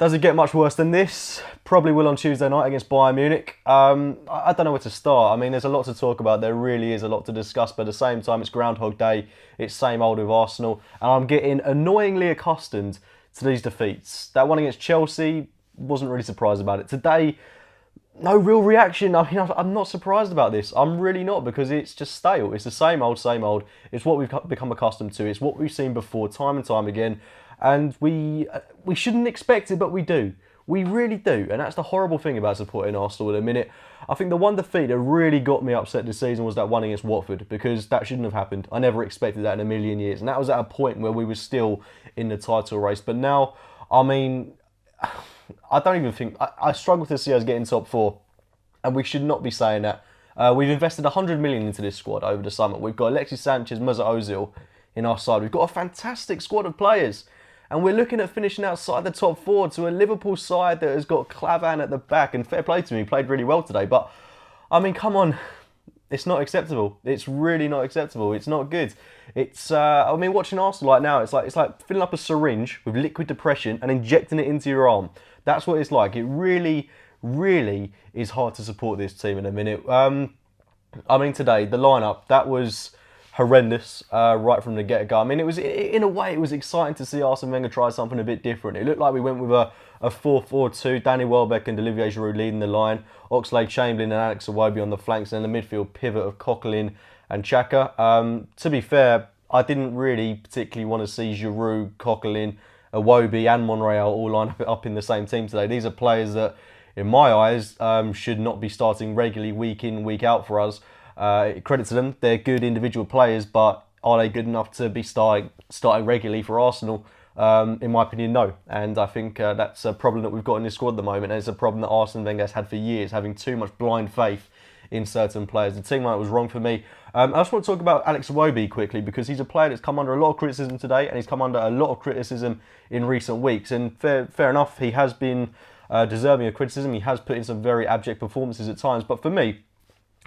Does it get much worse than this? Probably will on Tuesday night against Bayern Munich. I don't know where to start. I mean, there's a lot to talk about. There really is a lot to discuss, but at the same time, it's Groundhog Day. It's same old with Arsenal, and I'm getting annoyingly accustomed to these defeats. That one against Chelsea, wasn't really surprised about it. Today, no real reaction. I mean, I'm not surprised about this. I'm really not, because it's just stale. It's the same old, same old. It's what we've become accustomed to. It's what we've seen before, time and time again. And we shouldn't expect it, but we do. We really do. And that's the horrible thing about supporting Arsenal at the minute. I think the one defeat that really got me upset this season was that one against Watford, because that shouldn't have happened. I never expected that in a million years. And that was at a point where we were still in the title race. But now, I mean, I don't even think... I struggle to see us getting top four. And we should not be saying that. We've invested 100 million into this squad over the summer. We've got Alexis Sanchez, Mesut Ozil in our side. We've got a fantastic squad of players. And we're looking at finishing outside the top four to a Liverpool side that has got Clavan at the back. And fair play to him, he played really well today. But, I mean, come on. It's not acceptable. It's really not acceptable. It's not good. It's, I mean, watching Arsenal right now, it's like filling up a syringe with liquid depression and injecting it into your arm. That's what it's like. It really, really is hard to support this team in a minute. I mean, today, the lineup, that was horrendous right from the get-go. I mean, it was, in a way, it was exciting to see Arsene Wenger try something a bit different. It looked like we went with a 4-4-2, Danny Welbeck and Olivier Giroud leading the line, Oxlade-Chamberlain and Alex Iwobi on the flanks, and the midfield pivot of Coquelin and Xhaka. To be fair, I didn't really particularly want to see Giroud, Coquelin, Iwobi and Monreal all line up in the same team today. These are players that, in my eyes, should not be starting regularly week in, week out for us. Credit to them, they're good individual players, but are they good enough to be starting regularly for Arsenal? In my opinion, no. And I think that's a problem that we've got in this squad at the moment. And it's a problem that Arsene Wenger has had for years, having too much blind faith in certain players. The team lineup was wrong for me. I just want to talk about Alex Iwobi quickly, because he's a player that's come under a lot of criticism today, and he's come under a lot of criticism in recent weeks. And fair enough, he has been deserving of criticism. He has put in some very abject performances at times. But for me,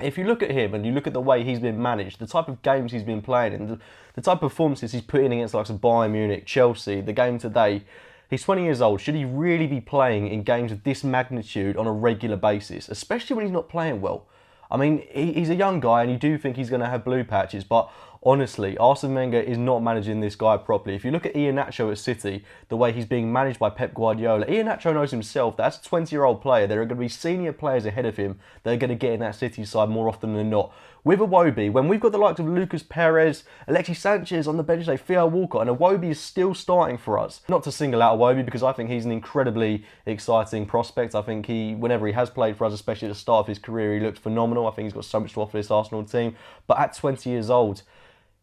if you look at him and you look at the way he's been managed, the type of games he's been playing, and the type of performances he's put in against the likes of Bayern Munich, Chelsea, the game today, he's 20 years old. Should he really be playing in games of this magnitude on a regular basis, especially when he's not playing well? I mean, he's a young guy and you do think he's going to have blue patches, but honestly, Arsene Wenger is not managing this guy properly. If you look at Iheanacho at City, the way he's being managed by Pep Guardiola, Iheanacho knows himself that as a 20-year-old player, there are going to be senior players ahead of him that are going to get in that City side more often than not. With Iwobi, when we've got the likes of Lucas Perez, Alexis Sanchez on the bench today, Theo Walcott, and Iwobi is still starting for us. Not to single out Iwobi, because I think he's an incredibly exciting prospect. I think whenever he has played for us, especially at the start of his career, he looked phenomenal. I think he's got so much to offer this Arsenal team. But at 20 years old,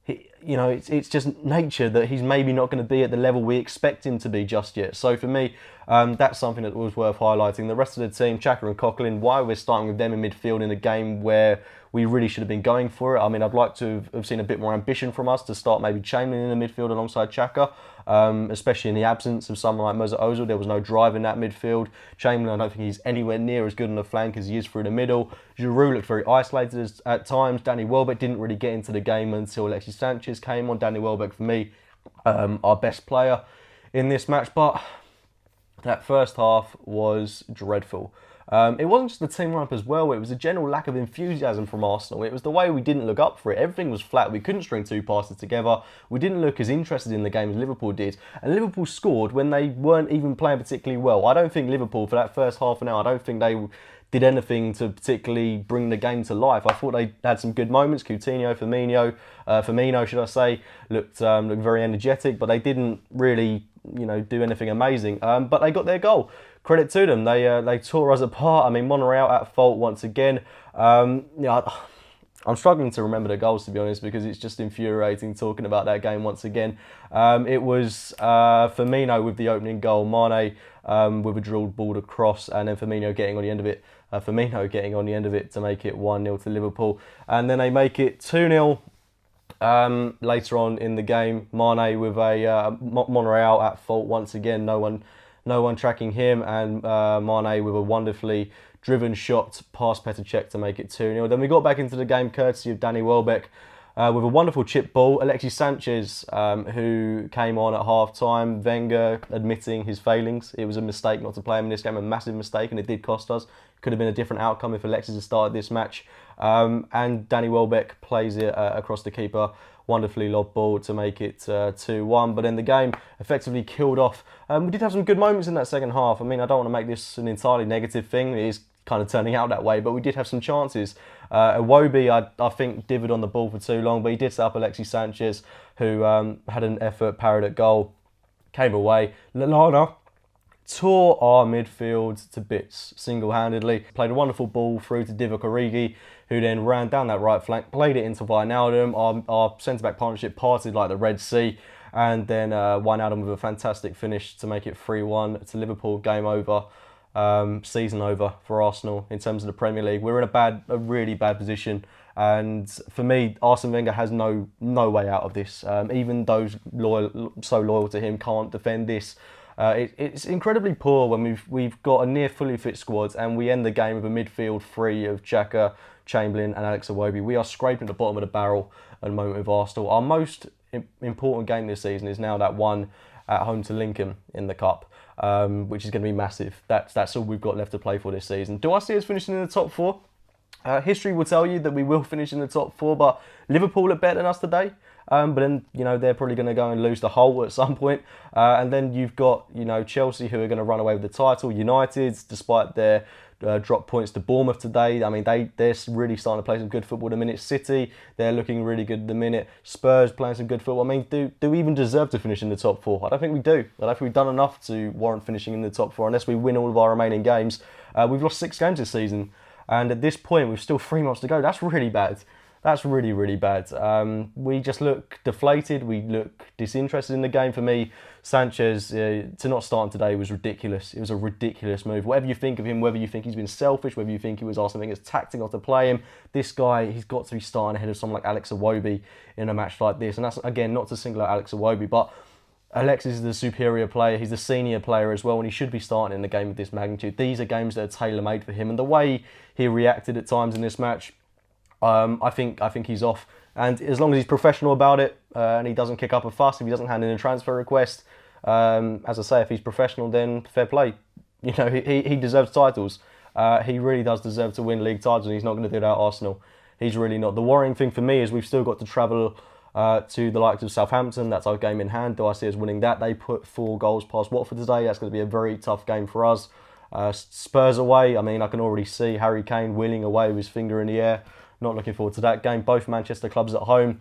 you know, it's just nature that he's maybe not going to be at the level we expect him to be just yet. So for me, that's something that was worth highlighting. The rest of the team, Xhaka and Coquelin, why we're starting with them in midfield in a game where we really should have been going for it. I mean, I'd like to have seen a bit more ambition from us to start maybe Chamberlain in the midfield alongside Xhaka, especially in the absence of someone like Mesut Ozil. There was no drive in that midfield. Chamberlain, I don't think he's anywhere near as good on the flank as he is through the middle. Giroud looked very isolated at times. Danny Welbeck didn't really get into the game until Alexis Sanchez came on. Danny Welbeck, for me, our best player in this match. But that first half was dreadful. It wasn't just the team lineup as well, it was a general lack of enthusiasm from Arsenal. It was the way we didn't look up for it. Everything was flat. We couldn't string two passes together. We didn't look as interested in the game as Liverpool did. And Liverpool scored when they weren't even playing particularly well. I don't think Liverpool, for that first half an hour, I don't think they did anything to particularly bring the game to life. I thought they had some good moments. Coutinho, Firmino, should I say, looked very energetic, but they didn't really, you know, do anything amazing. But they got their goal. Credit to them. They tore us apart. I mean, Monreal at fault once again. You know, I'm struggling to remember the goals, to be honest, because it's just infuriating talking about that game once again. It was Firmino with the opening goal, Mane with a drilled ball across, and then Firmino getting on the end of it. To make it 1-0 to Liverpool, and then they make it 2-0 later on in the game. Mane with a Monreal at fault once again. No one tracking him, and Mane with a wonderfully driven shot past Petr Cech to make it 2-0. Then we got back into the game courtesy of Danny Welbeck. with a wonderful chip ball. Alexis Sanchez, who came on at half-time, Wenger admitting his failings. It was a mistake not to play him in this game, a massive mistake, and it did cost us. Could have been a different outcome if Alexis had started this match. And Danny Welbeck plays it across the keeper. Wonderfully lobbed ball to make it 2-1. But then the game effectively killed off. We did have some good moments in that second half. I mean, I don't want to make this an entirely negative thing. It is kind of turning out that way, but we did have some chances. Iwobi, I think, divvied on the ball for too long, but he did set up Alexis Sanchez, who had an effort, parried at goal, came away. Lallana tore our midfield to bits single-handedly. Played a wonderful ball through to Divock Origi, who then ran down that right flank, played it into Wijnaldum. Our centre-back partnership parted like the Red Sea, and then Wijnaldum with a fantastic finish to make it 3-1 to Liverpool. Game over. Season over for Arsenal in terms of the Premier League. We're in a really bad position, and for me, Arsene Wenger has no way out of this. Even those so loyal to him can't defend this. It's incredibly poor when we've got a near fully fit squad and we end the game with a midfield three of Xhaka, Chamberlain and Alex Iwobi. We are scraping the bottom of the barrel at the moment with Arsenal. Our most important game this season is now that one at home to Lincoln in the Cup, which is going to be massive. That's all we've got left to play for this season. Do I see us finishing in the top four? History will tell you that we will finish in the top four, but Liverpool are better than us today. But then, they're probably going to go and lose the whole at some point. And then you've got, Chelsea, who are going to run away with the title. United, despite their drop points to Bournemouth today. I mean, they're really starting to play some good football at the minute. City, they're looking really good at the minute. Spurs playing some good football. I mean, do we even deserve to finish in the top four? I don't think we do. I don't think we've done enough to warrant finishing in the top four unless we win all of our remaining games. We've lost 6 games this season. And at this point, we've still 3 months to go. That's really bad. That's really, really bad. We just look deflated. We look disinterested in the game. For me, Sanchez, to not start him today was ridiculous. It was a ridiculous move. Whatever you think of him, whether you think he's been selfish, whether you think he was Arsene Wenger's tactic not to play him, this guy, he's got to be starting ahead of someone like Alex Iwobi in a match like this. And that's, again, not to single out Alex Iwobi, but Alexis is the superior player. He's the senior player as well, and he should be starting in the game of this magnitude. These are games that are tailor-made for him. And the way he reacted at times in this match, I think he's off, and as long as he's professional about it and he doesn't kick up a fuss, if he doesn't hand in a transfer request, as I say, if he's professional, then fair play. He deserves titles. He really does deserve to win league titles, and he's not going to do that at Arsenal. He's really not. The worrying thing for me is we've still got to travel to the likes of Southampton. That's our game in hand. Do I see us winning that? They put 4 goals past Watford today. That's going to be a very tough game for us. Spurs away. I mean, I can already see Harry Kane wheeling away with his finger in the air. Not looking forward to that game. Both Manchester clubs at home.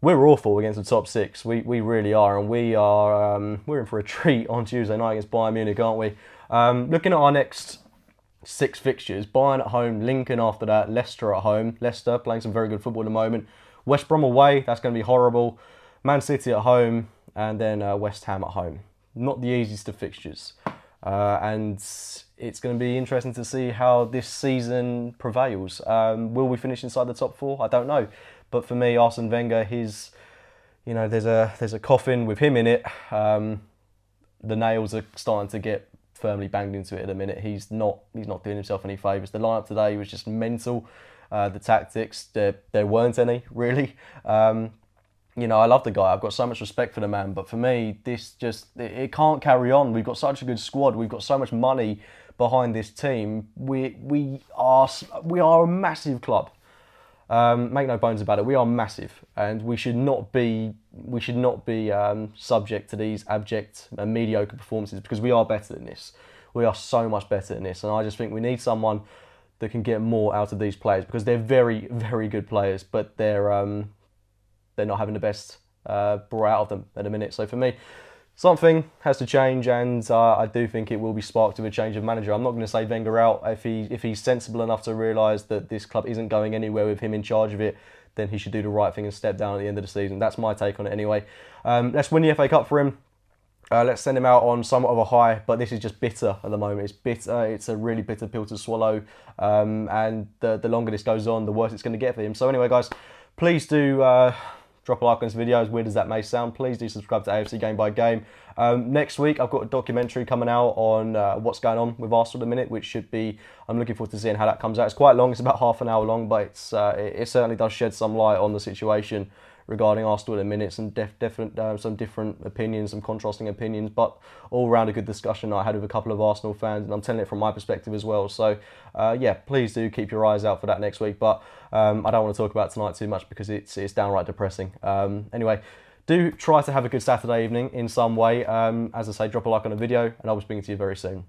We're awful against the top 6. We really are, and we're in for a treat on Tuesday night against Bayern Munich, aren't we? Looking at our next 6 fixtures: Bayern at home, Lincoln after that, Leicester at home. Leicester playing some very good football at the moment. West Brom away. That's going to be horrible. Man City at home, and then West Ham at home. Not the easiest of fixtures. And it's going to be interesting to see how this season prevails. Will we finish inside the top 4? I don't know. But for me, Arsene Wenger, there's a coffin with him in it. The nails are starting to get firmly banged into it at the minute. He's not doing himself any favours. The lineup today was just mental. The tactics, there weren't any, really. I love the guy. I've got so much respect for the man. But for me, it can't carry on. We've got such a good squad. We've got so much money behind this team. We are a massive club. Make no bones about it. We are massive, and we should not be subject to these abject and mediocre performances, because we are better than this. We are so much better than this, and I just think we need someone that can get more out of these players, because they're very, very good players, but they're not having the best brought out of them at the minute. So for me, something has to change, and I do think it will be sparked with a change of manager. I'm not going to say Wenger out. If he's sensible enough to realise that this club isn't going anywhere with him in charge of it, then he should do the right thing and step down at the end of the season. That's my take on it anyway. Let's win the FA Cup for him. Let's send him out on somewhat of a high, but this is just bitter at the moment. It's bitter. It's a really bitter pill to swallow, and the longer this goes on, the worse it's going to get for him. So anyway, guys, please do drop a like on this video, as weird as that may sound. Please do subscribe to AFC Game by Game. Next week, I've got a documentary coming out on what's going on with Arsenal at the minute, which should be, I'm looking forward to seeing how that comes out. It's quite long, it's about half an hour long, but it certainly does shed some light on the situation regarding Arsenal at the minute, some different opinions, some contrasting opinions, but all round a good discussion I had with a couple of Arsenal fans, and I'm telling it from my perspective as well. So yeah, please do keep your eyes out for that next week, but I don't want to talk about tonight too much because it's downright depressing. Anyway, do try to have a good Saturday evening in some way. As I say, drop a like on the video, and I'll be speaking to you very soon.